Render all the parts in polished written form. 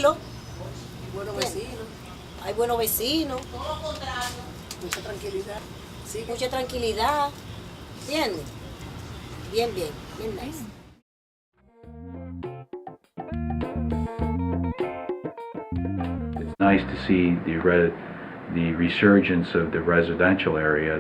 tranquilo. Buenos vecinos. Hay buenos vecinos. Todo lo contrario. Mucha tranquilidad. Sí. Mucha tranquilidad. ¿Entiendes? Bien nice. It's nice to see the resurgence of the residential area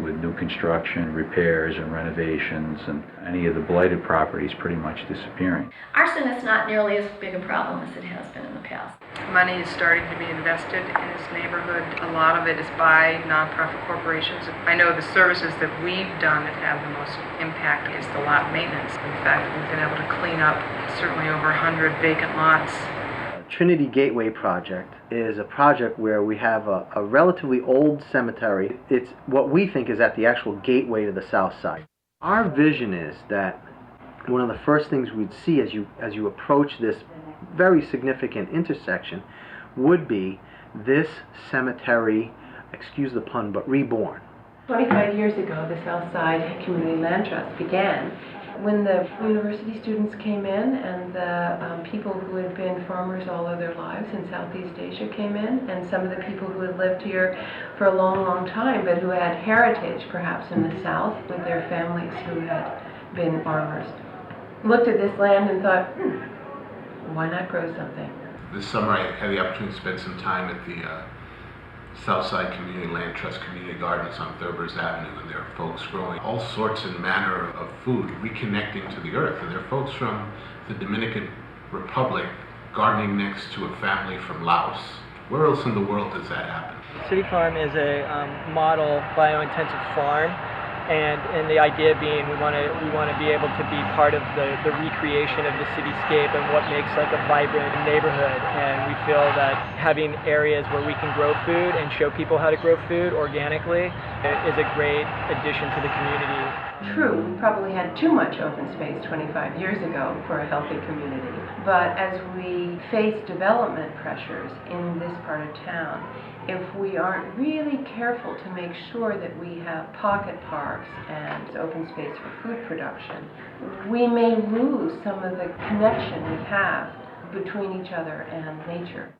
with new construction, repairs and renovations, and any of the blighted properties pretty much disappearing. Arson is not nearly as big a problem as it has been in the past. Money is starting to be invested in this neighborhood. A lot of it is by nonprofit corporations. I know the services that we've done that have the most impact is the lot maintenance. In fact, we've been able to clean up certainly over 100 vacant lots. Trinity Gateway project is a project where we have a relatively old cemetery. It's what we think is at the actual gateway to the Southside. Our vision is that one of the first things we'd see as you approach this very significant intersection would be this cemetery, excuse the pun, but reborn. 25 years ago, the Southside Community Land Trust began. When the university students came in and the people who had been farmers all of their lives in Southeast Asia came in, and some of the people who had lived here for a long, long time, but who had heritage perhaps in the South with their families who had been farmers, looked at this land and thought, why not grow something? This summer I had the opportunity to spend some time at the Southside Community Land Trust Community Gardens on Thurber's Avenue, and there are folks growing all sorts and manner of food, reconnecting to the earth. And there are folks from the Dominican Republic gardening next to a family from Laos. Where else in the world does that happen? City Farm is a model biointensive farm, and the idea being we want to be able to be part of the recreation of the cityscape and what makes like a vibrant neighborhood. And we feel that having areas where we can grow food and show people how to grow food organically is a great addition to the community. True, we probably had too much open space 25 years ago for a healthy community. But as we face development pressures in this part of town, if we aren't really careful to make sure that we have pocket parks and open space for food production, we may lose some of the connection we have between each other and nature.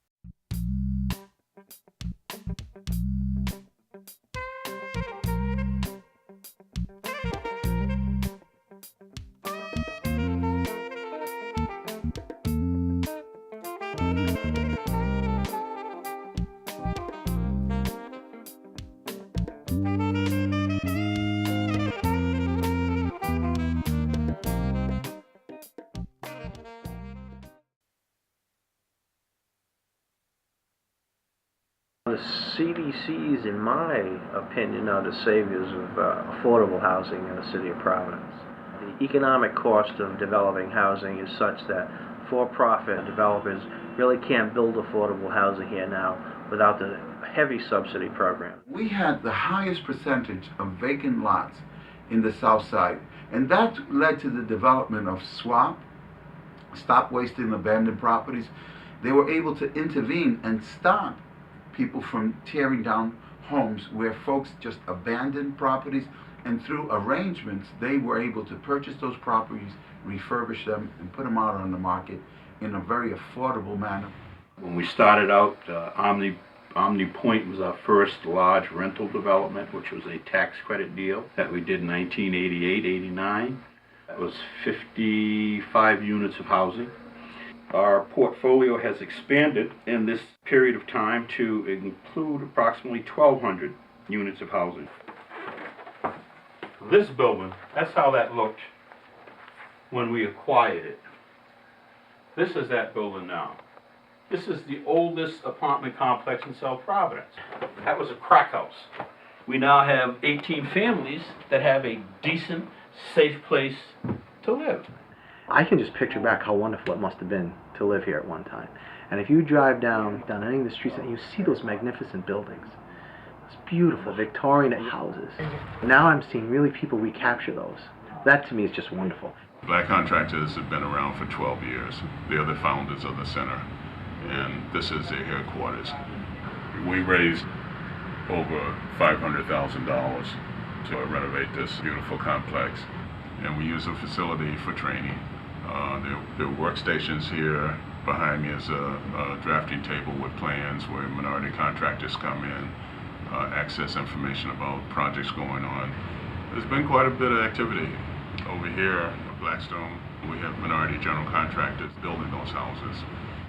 The CDCs, in my opinion, are the saviors of affordable housing in the city of Providence. The economic cost of developing housing is such that for-profit developers really can't build affordable housing here now without the heavy subsidy program. We had the highest percentage of vacant lots in the South Side, and that led to the development of SWAP, Stop Wasting Abandoned Properties. They were able to intervene and stop people from tearing down homes where folks just abandoned properties, and through arrangements they were able to purchase those properties, refurbish them, and put them out on the market in a very affordable manner. When we started out, Omni Point was our first large rental development, which was a tax credit deal that we did in 1988-89. That was 55 units of housing. Our portfolio has expanded in this period of time to include approximately 1,200 units of housing. This building, that's how that looked when we acquired it. This is that building now. This is the oldest apartment complex in South Providence. That was a crack house. We now have 18 families that have a decent, safe place to live. I can just picture back how wonderful it must have been to live here at one time. And if you drive down any of the streets and you see those magnificent buildings, those beautiful Victorian houses. Now I'm seeing really people recapture those. That to me is just wonderful. Black Contractors have been around for 12 years. They're the founders of the center, and this is their headquarters. We raised over $500,000 to renovate this beautiful complex, and we use a facility for training. There are workstations here, Behind me is a drafting table with plans where minority contractors come in, access information about projects going on. There's been quite a bit of activity. Over here at Blackstone, we have minority general contractors building those houses.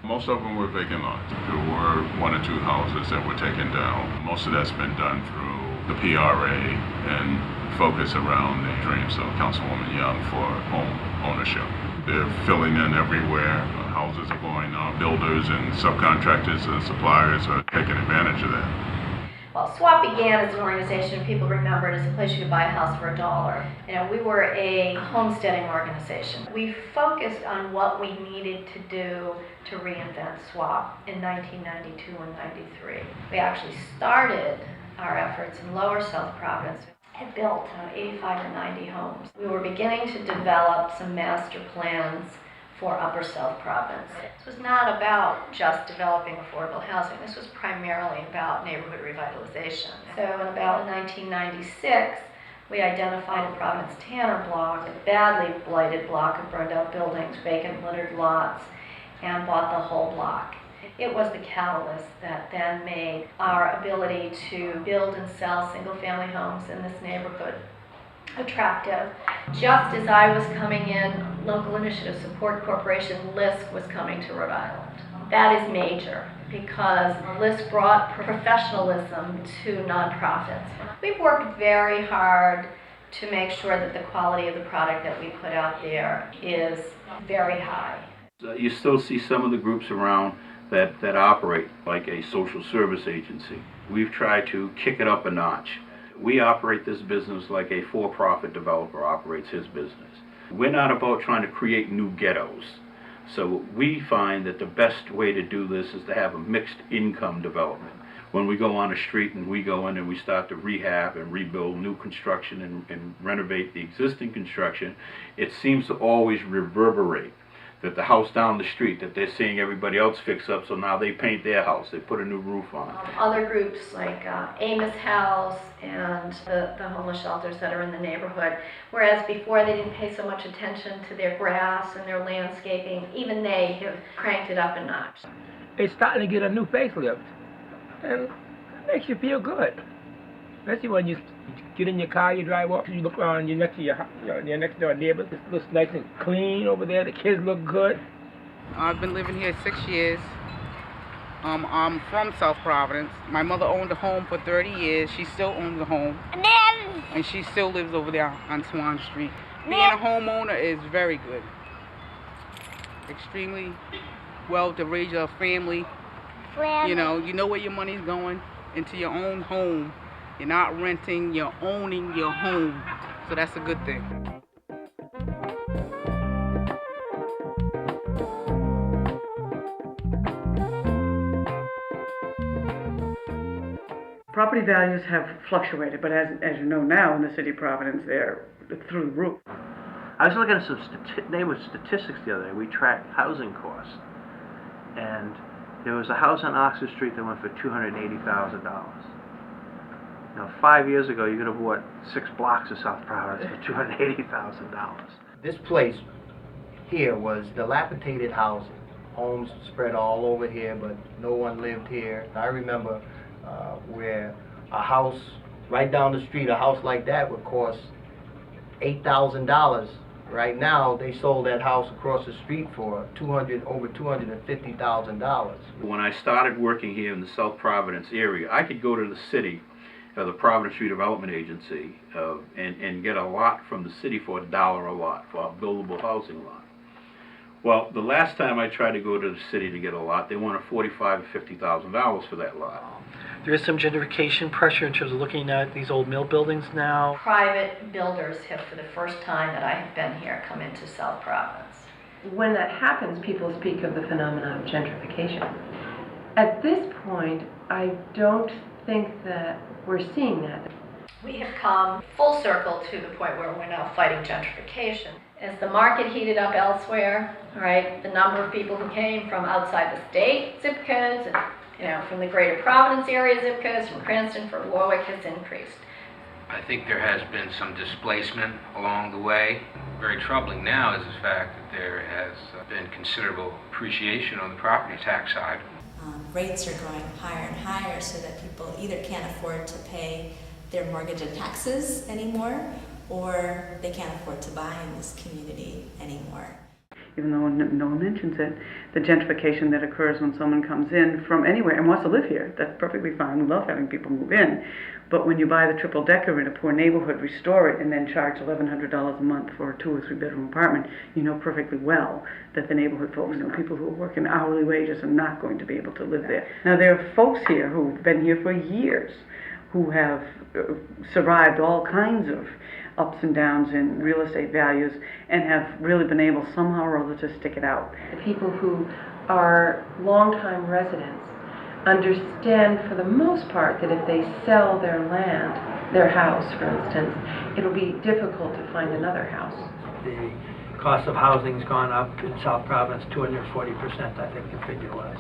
Most of them were vacant lots. There were 1 or 2 houses that were taken down. Most of that's been done through the PRA and focus around the dreams of Councilwoman Young for home ownership. They're filling in everywhere. Houses are going on. Builders and subcontractors and suppliers are taking advantage of that. Well, SWAP began as an organization, people remember it as a place you could buy a house for $1. You know, we were a homesteading organization. We focused on what we needed to do to reinvent SWAP in 1992 and 93. We actually started our efforts in lower South Providence. Had built 85 or 90 homes. We were beginning to develop some master plans for Upper South Providence. This was not about just developing affordable housing. This was primarily about neighborhood revitalization. So in about 1996, we identified a Providence Tanner block, a badly blighted block of burned out buildings, vacant littered lots, and bought the whole block. It was the catalyst that then made our ability to build and sell single-family homes in this neighborhood attractive. Just as I was coming in, Local Initiative Support Corporation, LISC, was coming to Rhode Island. That is major because LISC brought professionalism to nonprofits. We've worked very hard to make sure that the quality of the product that we put out there is very high. You still see some of the groups around that operate like a social service agency. We've tried to kick it up a notch. We operate this business like a for-profit developer operates his business. We're not about trying to create new ghettos. So we find that the best way to do this is to have a mixed income development. When we go on a street and we go in and we start to rehab and rebuild new construction and renovate the existing construction, it seems to always reverberate that the house down the street that they're seeing everybody else fix up, so now they paint their house, they put a new roof on. Other groups like Amos House and the homeless shelters that are in the neighborhood, whereas before they didn't pay so much attention to their grass and their landscaping, even they have cranked it up a notch. It's starting to get a new facelift, and it makes you feel good. Especially when you get in your car, you drive up, you look around, you're next to your next door neighbors. It looks nice and clean over there. The kids look good. I've been living here 6 years. I'm from South Providence. My mother owned a home for 30 years. She still owns the home. And she still lives over there on Swan Street. Being a homeowner is very good. Extremely well to raise your family. You know where your money's going, into your own home. You're not renting, you're owning your home. So that's a good thing. Property values have fluctuated, but as you know now in the city of Providence, they're through the roof. I was looking at some neighborhood statistics the other day. We tracked housing costs, and there was a house on Oxford Street that went for $280,000. Now, 5 years ago, you could have bought 6 blocks of South Providence for $280,000. This place here was dilapidated housing. Homes spread all over here, but no one lived here. I remember where a house right down the street, a house like that would cost $8,000. Right now, they sold that house across the street for over $250,000. When I started working here in the South Providence area, I could go to the city, the Providence Redevelopment Agency, and get a lot from the city for $1 a lot, for a buildable housing lot. Well, the last time I tried to go to the city to get a lot, they wanted $45,000 to $50,000 for that lot. There is some gentrification pressure in terms of looking at these old mill buildings now. Private builders have, for the first time that I have been here, come into South Providence. When that happens, people speak of the phenomenon of gentrification. At this point, I don't think that we're seeing that. We have come full circle to the point where we're now fighting gentrification. As the market heated up elsewhere, right, the number of people who came from outside the state zip codes, and from the greater Providence area zip codes, from Cranston, from Warwick, has increased. I think there has been some displacement along the way. Very troubling now is the fact that there has been considerable appreciation on the property tax side. Rates are going higher and higher so that people either can't afford to pay their mortgage and taxes anymore, or they can't afford to buy in this community anymore. Even though no one mentions it, the gentrification that occurs when someone comes in from anywhere and wants to live here, that's perfectly fine. We love having people move in. But when you buy the triple decker in a poor neighborhood, restore it, and then charge $1,100 a month for a 2 or 3 bedroom apartment, you know perfectly well that the neighborhood folks, people who are working hourly wages, are not going to be able to live there. Now, there are folks here who've been here for years who have survived all kinds of ups and downs in real estate values and have really been able somehow or other to stick it out. The people who are longtime residents understand for the most part that if they sell their land, their house for instance, it'll be difficult to find another house. The cost of housing's gone up in South Providence 240%, I think the figure was,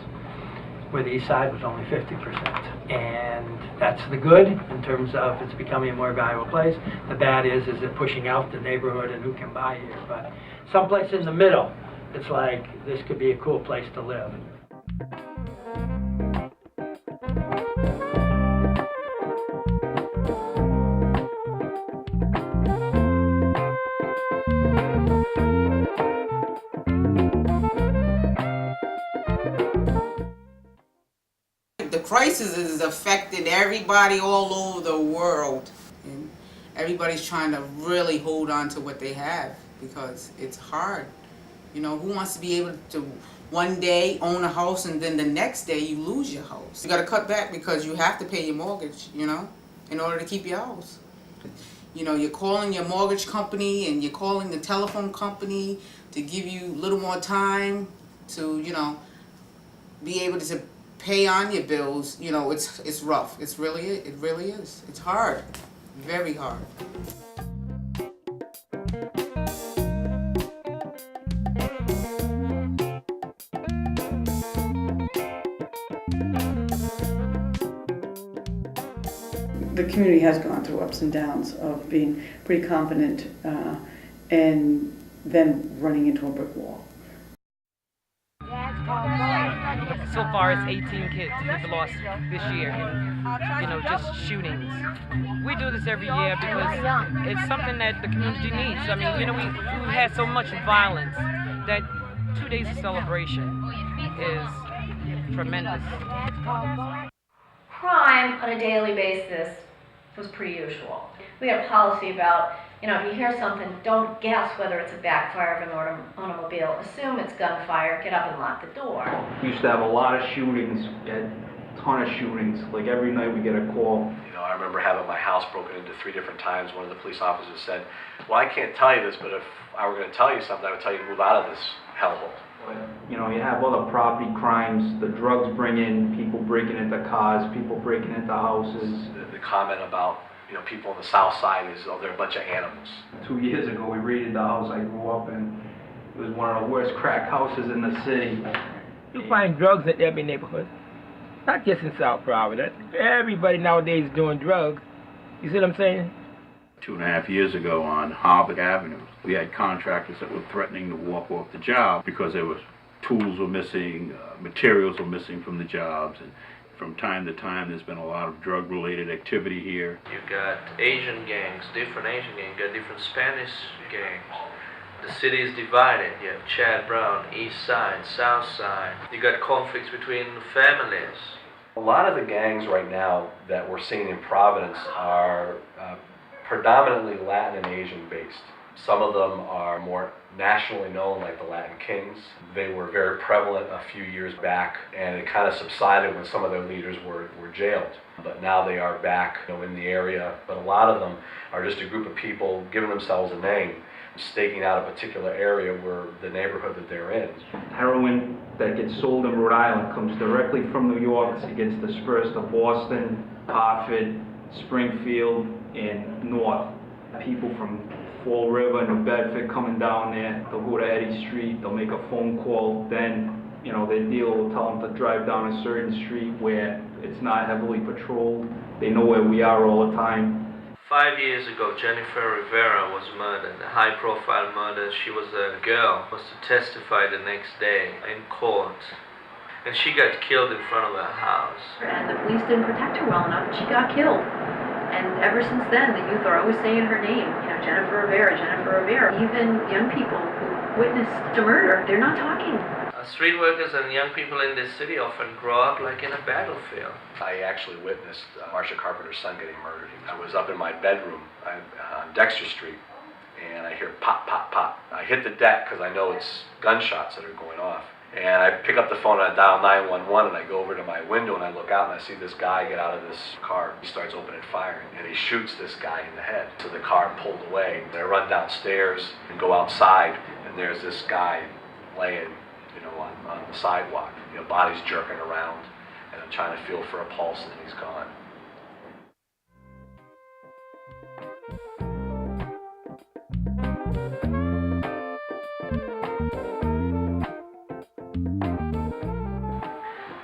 where the east side was only 50%. And that's the good in terms of it's becoming a more valuable place. The bad is it pushing out the neighborhood and who can buy here. But someplace in the middle, it's like this could be a cool place to live. The crisis is affecting everybody all over the world. And everybody's trying to really hold on to what they have because it's hard. You know, who wants to be able to one day own a house and then the next day you lose your house? You got to cut back because you have to pay your mortgage, you know, in order to keep your house. You know, you're calling your mortgage company and you're calling the telephone company to give you a little more time to, you know, be able to pay on your bills. You know, it's rough. It really is. It's hard, very hard. The community has gone through ups and downs of being pretty confident and then running into a brick wall. So far, it's 18 kids we've lost this year in, just shootings. We do this every year because it's something that the community needs. I mean, we've had so much violence that 2 days of celebration is tremendous. Crime on a daily basis was pretty usual. We had a policy about, if you hear something, don't guess whether it's a backfire of an automobile. Assume it's gunfire, get up and lock the door. We used to have a lot of shootings, a ton of shootings. Like every night we get a call. I remember having my house broken into 3 different times. One of the police officers said, well, I can't tell you this, but if I were going to tell you something, I would tell you to move out of this hellhole. But, you have other property crimes, the drugs bring in, people breaking into cars, people breaking into houses. The comment about, people on the Southside is, they're a bunch of animals. 2 years ago, we raided the house I grew up in. It was one of the worst crack houses in the city. You find drugs in every neighborhood, not just in South Providence. Everybody nowadays is doing drugs. You see what I'm saying? 2.5 years ago on Harvard Avenue, we had contractors that were threatening to walk off the job because there was tools were missing, materials were missing from the jobs, and from time to time there's been a lot of drug-related activity here. You got Asian gangs, different Asian gangs, you got different Spanish gangs. The city is divided. You have Chad Brown, East Side, South Side. You got conflicts between families. A lot of the gangs right now that we're seeing in Providence are predominantly Latin and Asian based. Some of them are more nationally known, like the Latin Kings. They were very prevalent a few years back, and it kind of subsided when some of their leaders were jailed. But now they are back in the area. But a lot of them are just a group of people giving themselves a name, staking out a particular area where the neighborhood that they're in. Heroin that gets sold in Rhode Island comes directly from New York. It gets dispersed to Boston, Hartford, Springfield, and North. People from Fall River, New Bedford coming down there, they'll go to Eddy Street, they'll make a phone call, then, their dealer will tell them to drive down a certain street where it's not heavily patrolled. They know where we are all the time. 5 years ago, Jennifer Rivera was murdered, a high-profile murder. She was a girl, was to testify the next day in court. And she got killed in front of her house. And the police didn't protect her well enough, and she got killed. And ever since then, the youth are always saying her name. You know, Jennifer Rivera, Jennifer Rivera. Even young people who witnessed the murder, they're not talking. Street workers and young people in this city often grow up like in a battlefield. I actually witnessed Marcia Carpenter's son getting murdered. I was up in my bedroom on Dexter Street, and I hear pop, pop, pop. I hit the deck because I know it's gunshots that are going off. And I pick up the phone and I dial 911, and I go over to my window and I look out and I see this guy get out of this car. He starts opening fire and he shoots this guy in the head. So the car pulled away. And I run downstairs and go outside, and there's this guy laying, on the sidewalk. Body's jerking around, and I'm trying to feel for a pulse, and he's gone.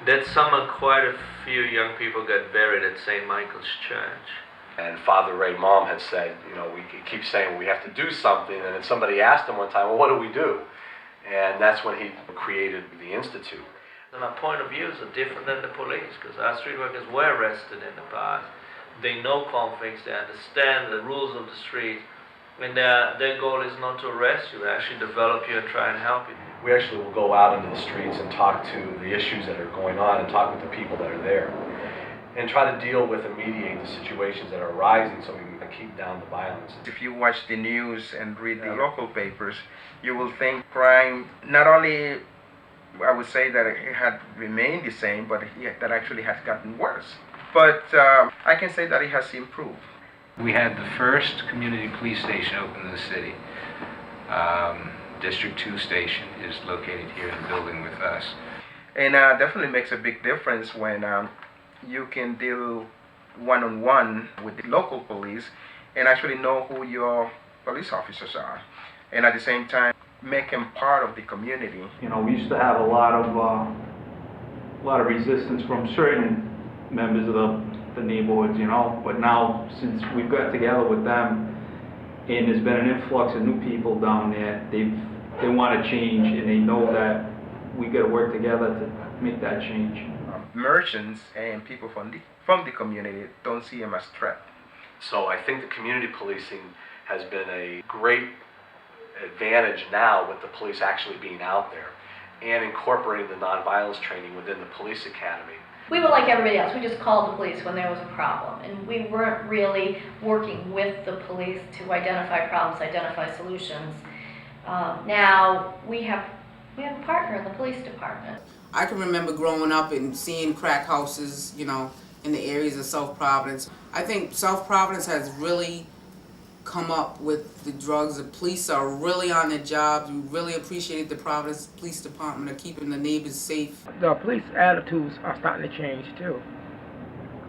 That summer, quite a few young people got buried at St. Michael's Church. And Father Ray Mom had said, we keep saying we have to do something, and then somebody asked him one time, well, what do we do? And that's when he created the Institute. And our point of views are different than the police, because our street workers were arrested in the past. They know conflicts, they understand the rules of the street, and their goal is not to arrest you, actually develop you and try and help you. We actually will go out into the streets and talk to the issues that are going on and talk with the people that are there, and try to deal with and mediate the situations that are arising so we can keep down the violence. If you watch the news and read the local papers, you will think crime, not only, I would say that it had remained the same, but that actually has gotten worse. But I can say that it has improved. We had the first community police station open in the city. District 2 station is located here in the building with us. And definitely makes a big difference when you can deal one-on-one with the local police and actually know who your police officers are, and at the same time make them part of the community. We used to have a lot of resistance from certain members of the neighborhoods, but now since we've got together with them and there's been an influx of new people down there, they want to change, and they know that we got to work together to make that change. Merchants and people from the community don't see them as a threat. So I think the community policing has been a great advantage now with the police actually being out there and incorporating the nonviolence training within the police academy. We were like everybody else. We just called the police when there was a problem, and we weren't really working with the police to identify problems, identify solutions. Now we have a partner in the police department. I can remember growing up and seeing crack houses, in the areas of South Providence. I think South Providence has really come up with the drugs. The police are really on their jobs. We really appreciated the Providence Police Department of keeping the neighbors safe. The police attitudes are starting to change too.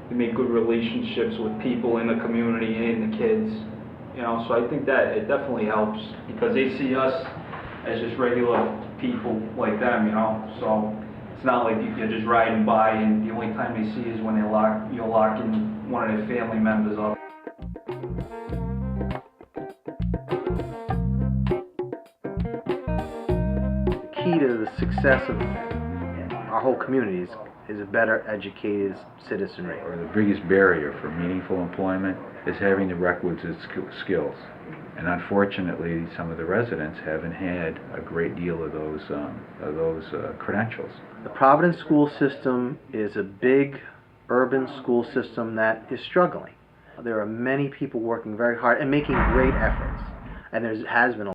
We make good relationships with people in the community and the kids, so I think that it definitely helps because they see us as just regular people like them, so it's not like you're just riding by and the only time they see is when you're locking one of their family members up. The key to the success of our whole communities is a better educated citizenry. The biggest barrier for meaningful employment is having the requisite skills. And unfortunately, some of the residents haven't had a great deal of those credentials. The Providence school system is a big urban school system that is struggling. There are many people working very hard and making great efforts, and there has been a